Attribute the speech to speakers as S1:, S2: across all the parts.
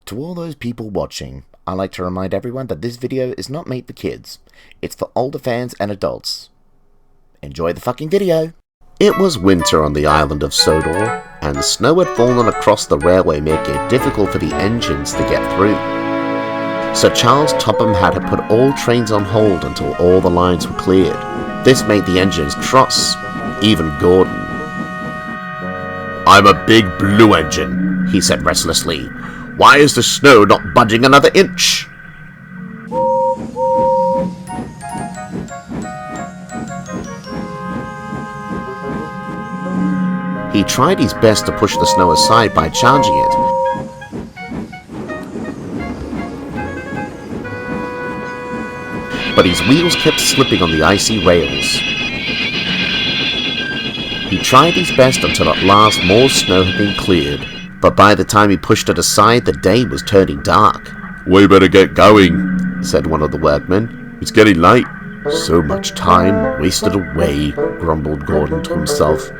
S1: To all those people watching, I'd like to remind everyone that this video is not made for kids. It's for older fans and adults. Enjoy the fucking video! It was winter on the island of Sodor, and snow had fallen across the railway, making it difficult for the engines to get through. Sir Charles Topham Hatt had put all trains on hold until all the lines were cleared. This made the engines cross, even Gordon. "I'm a big blue engine," he said restlessly. "Why is the snow not budging another inch?" He tried his best to push the snow aside by charging it. But his wheels kept slipping on the icy rails. He tried his best until at last more snow had been cleared, but by the time he pushed it aside, the day was turning dark. "We better get going," said one of the workmen. "It's getting late." "So much time wasted away," grumbled Gordon to himself.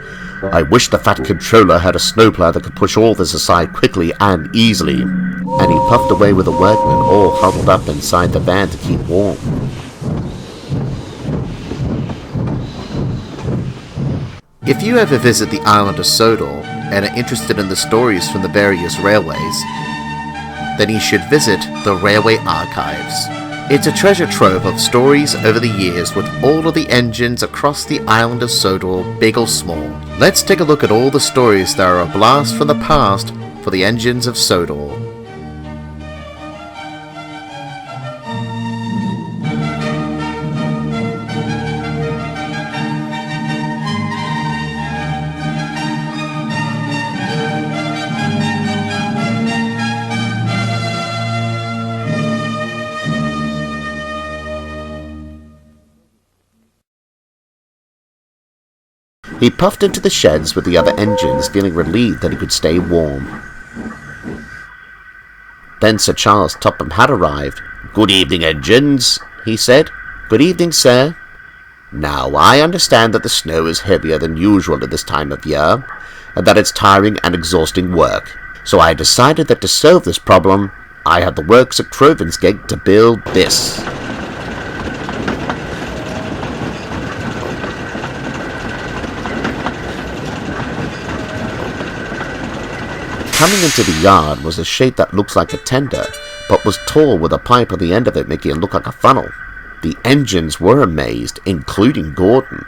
S1: "I wish the fat controller had a snowplough that could push all this aside quickly and easily." And he puffed away with the workmen all huddled up inside the van to keep warm. If you ever visit the Island of Sodor and are interested in the stories from the various railways, then you should visit the Railway Archives. It's a treasure trove of stories over the years with all of the engines across the Island of Sodor, big or small. Let's take a look at all the stories that are a blast from the past for the engines of Sodor. He puffed into the sheds with the other engines, feeling relieved that he could stay warm. Then Sir Charles Topham Hatt arrived. "Good evening, engines," he said. "Good evening, sir. Now, I understand that the snow is heavier than usual at this time of year, and that it's tiring and exhausting work. So I decided that to solve this problem, I had the works at Krovinsgate to build this." Coming into the yard was a shape that looks like a tender, but was tall with a pipe on the end of it, making it look like a funnel. The engines were amazed, including Gordon.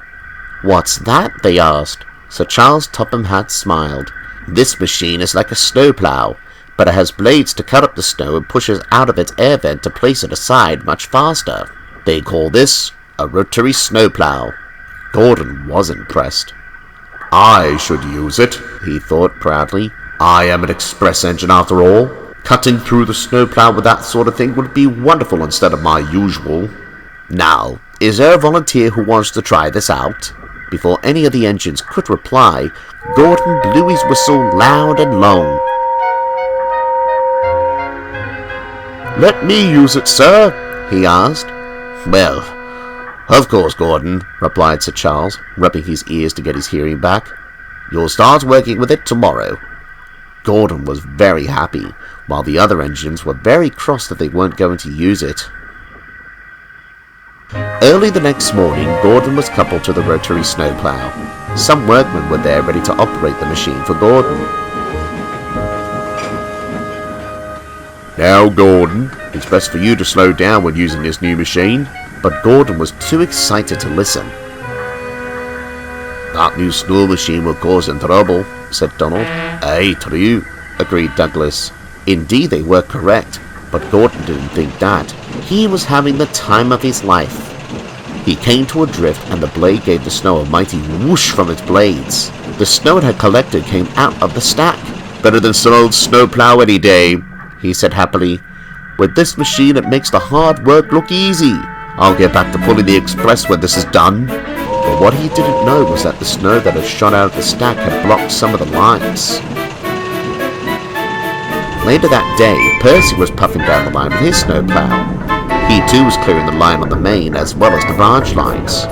S1: "What's that?" they asked. Sir Charles Topham Hatt smiled. "This machine is like a snowplough, but it has blades to cut up the snow and pushes out of its air vent to place it aside much faster. They call this a rotary snowplough." Gordon was impressed. "I should use it," he thought proudly. "I am an express engine after all. Cutting through the snowplough with that sort of thing would be wonderful instead of my usual. Now, is there a volunteer who wants to try this out?" Before any of the engines could reply, Gordon blew his whistle loud and long. "Let me use it, sir," he asked. "Well, of course, Gordon," replied Sir Charles, rubbing his ears to get his hearing back. "You'll start working with it tomorrow." Gordon was very happy, while the other engines were very cross that they weren't going to use it. Early the next morning, Gordon was coupled to the rotary snowplough. Some workmen were there ready to operate the machine for Gordon. "Now, Gordon, it's best for you to slow down when using this new machine." But Gordon was too excited to listen. "That new snow machine will cause him trouble," said Donald. "Aye, true," agreed Douglas. Indeed, they were correct, but Gordon didn't think that. He was having the time of his life. He came to a drift, and the blade gave the snow a mighty whoosh from its blades. The snow it had collected came out of the stack. "Better than some old snowplow any day," he said happily. "With this machine, it makes the hard work look easy. I'll get back to pulling the express when this is done." But what he didn't know was that the snow that had shot out of the stack had blocked some of the lines. Later that day, Percy was puffing down the line with his snowplow. He too was clearing the line on the main as well as the branch lines.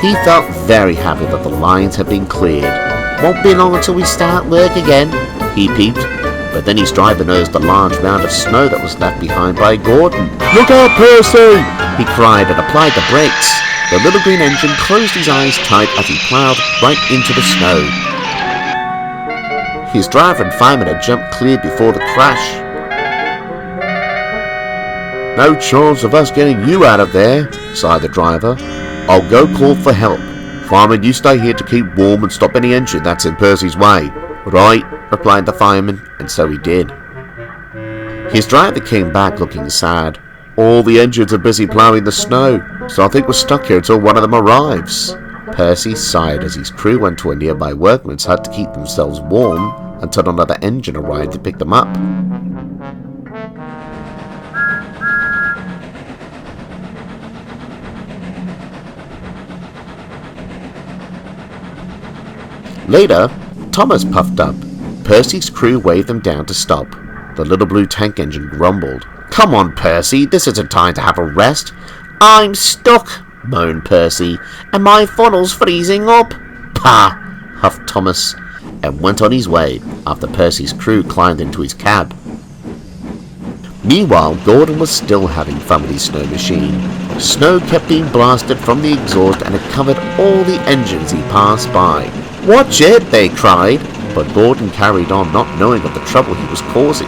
S1: He felt very happy that the lines had been cleared. "Won't be long until we start work again," he peeped. But then his driver noticed the large mound of snow that was left behind by Gordon. "Look out, Percy!" he cried and applied the brakes. The little green engine closed his eyes tight as he ploughed right into the snow. His driver and fireman had jumped clear before the crash. "No chance of us getting you out of there," sighed the driver. "I'll go call for help. Fireman, you stay here to keep warm and stop any engine that's in Percy's way." "Right," replied the fireman, and so he did. His driver came back looking sad. "All the engines are busy ploughing the snow, so I think we're stuck here until one of them arrives." Percy sighed as his crew went to a nearby workman's hut to keep themselves warm until another engine arrived to pick them up. Later, Thomas puffed up. Percy's crew waved them down to stop. The little blue tank engine grumbled. "Come on, Percy, this isn't time to have a rest." "I'm stuck," moaned Percy, "and my funnel's freezing up." "Pah!" huffed Thomas, and went on his way after Percy's crew climbed into his cab. Meanwhile, Gordon was still having fun with his snow machine. Snow kept being blasted from the exhaust and it covered all the engines he passed by. "Watch it!" they cried, but Gordon carried on, not knowing of the trouble he was causing.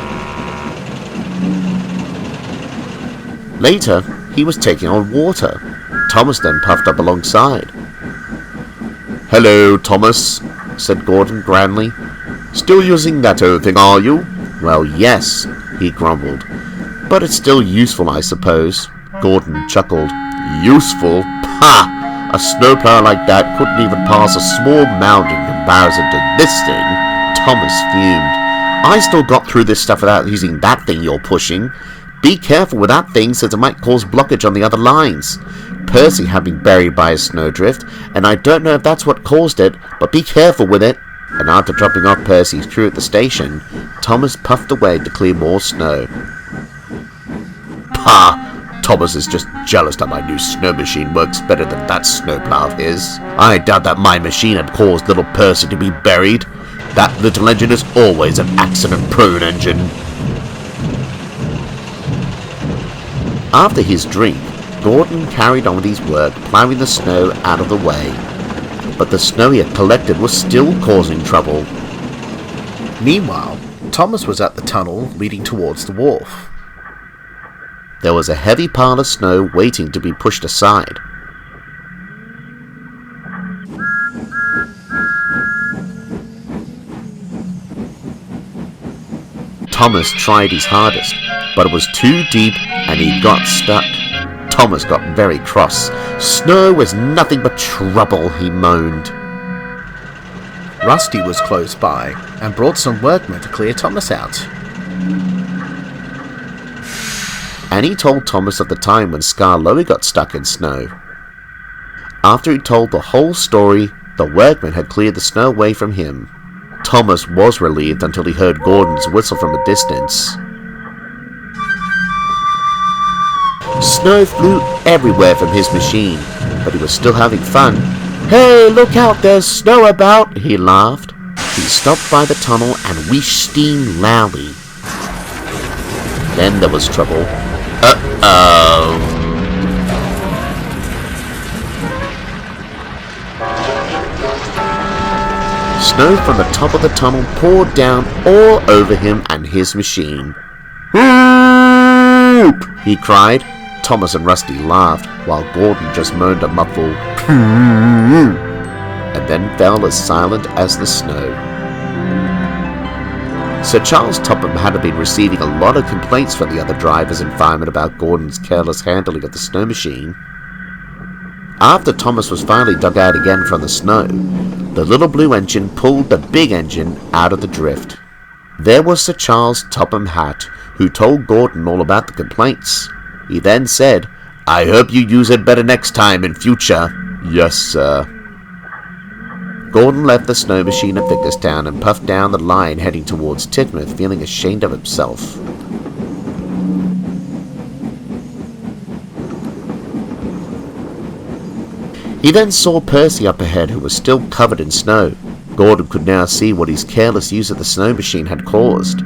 S1: Later, he was taking on water. Thomas then puffed up alongside. "Hello, Thomas," said Gordon grandly. "Still using that old thing, are you?" "Well, yes," he grumbled. "But it's still useful, I suppose." Gordon chuckled. "Useful? Pah! A snowplough like that couldn't even pass a small mound in comparison to this thing." Thomas fumed. "I still got through this stuff without using that thing you're pushing. Be careful with that thing, since it might cause blockage on the other lines. Percy had been buried by a snowdrift, and I don't know if that's what caused it, but be careful with it." And after dropping off Percy's crew at the station, Thomas puffed away to clear more snow. "Pah! Thomas is just jealous that my new snow machine works better than that snowplough of his. I doubt that my machine had caused little Percy to be buried. That little engine is always an accident-prone engine." After his drink, Gordon carried on with his work, ploughing the snow out of the way. But the snow he had collected was still causing trouble. Meanwhile, Thomas was at the tunnel leading towards the wharf. There was a heavy pile of snow waiting to be pushed aside. Thomas tried his hardest, but it was too deep and he got stuck. Thomas got very cross. "Snow was nothing but trouble," he moaned. Rusty was close by and brought some workmen to clear Thomas out. And he told Thomas of the time when Scarloey got stuck in snow. After he told the whole story, the workmen had cleared the snow away from him. Thomas was relieved until he heard Gordon's whistle from a distance. Snow flew everywhere from his machine, but he was still having fun. "Hey, look out, there's snow about," he laughed. He stopped by the tunnel and wheezed steam loudly. Then there was trouble. Uh-oh. Snow from the top of the tunnel poured down all over him and his machine. "Help!" he cried. Thomas and Rusty laughed, while Gordon just moaned a muffled and then fell as silent as the snow. Sir Charles Topham Hatt been receiving a lot of complaints from the other drivers and firemen about Gordon's careless handling of the snow machine. After Thomas was finally dug out again from the snow, the little blue engine pulled the big engine out of the drift. There was Sir Charles Topham Hatt, who told Gordon all about the complaints. He then said, "I hope you use it better next time in future." "Yes, sir." Gordon left the snow machine at Vickerstown and puffed down the line heading towards Titmouth, feeling ashamed of himself. He then saw Percy up ahead, who was still covered in snow. Gordon could now see what his careless use of the snow machine had caused.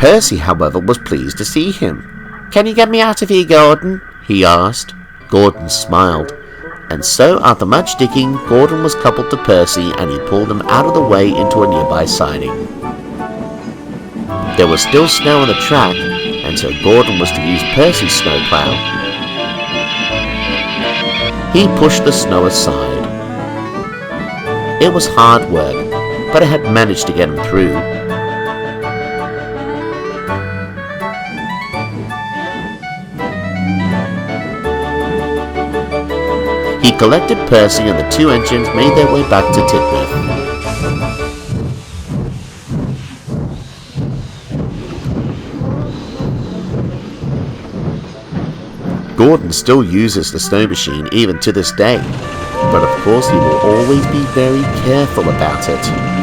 S1: Percy, however, was pleased to see him. "Can you get me out of here, Gordon?" he asked. Gordon smiled, and so after much digging, Gordon was coupled to Percy and he pulled him out of the way into a nearby siding. There was still snow on the track, and so Gordon was to use Percy's snowplough. He pushed the snow aside. It was hard work, but it had managed to get him through. He collected Percy and the two engines made their way back to Titworth. Gordon still uses the snow machine even to this day, but of course he will always be very careful about it.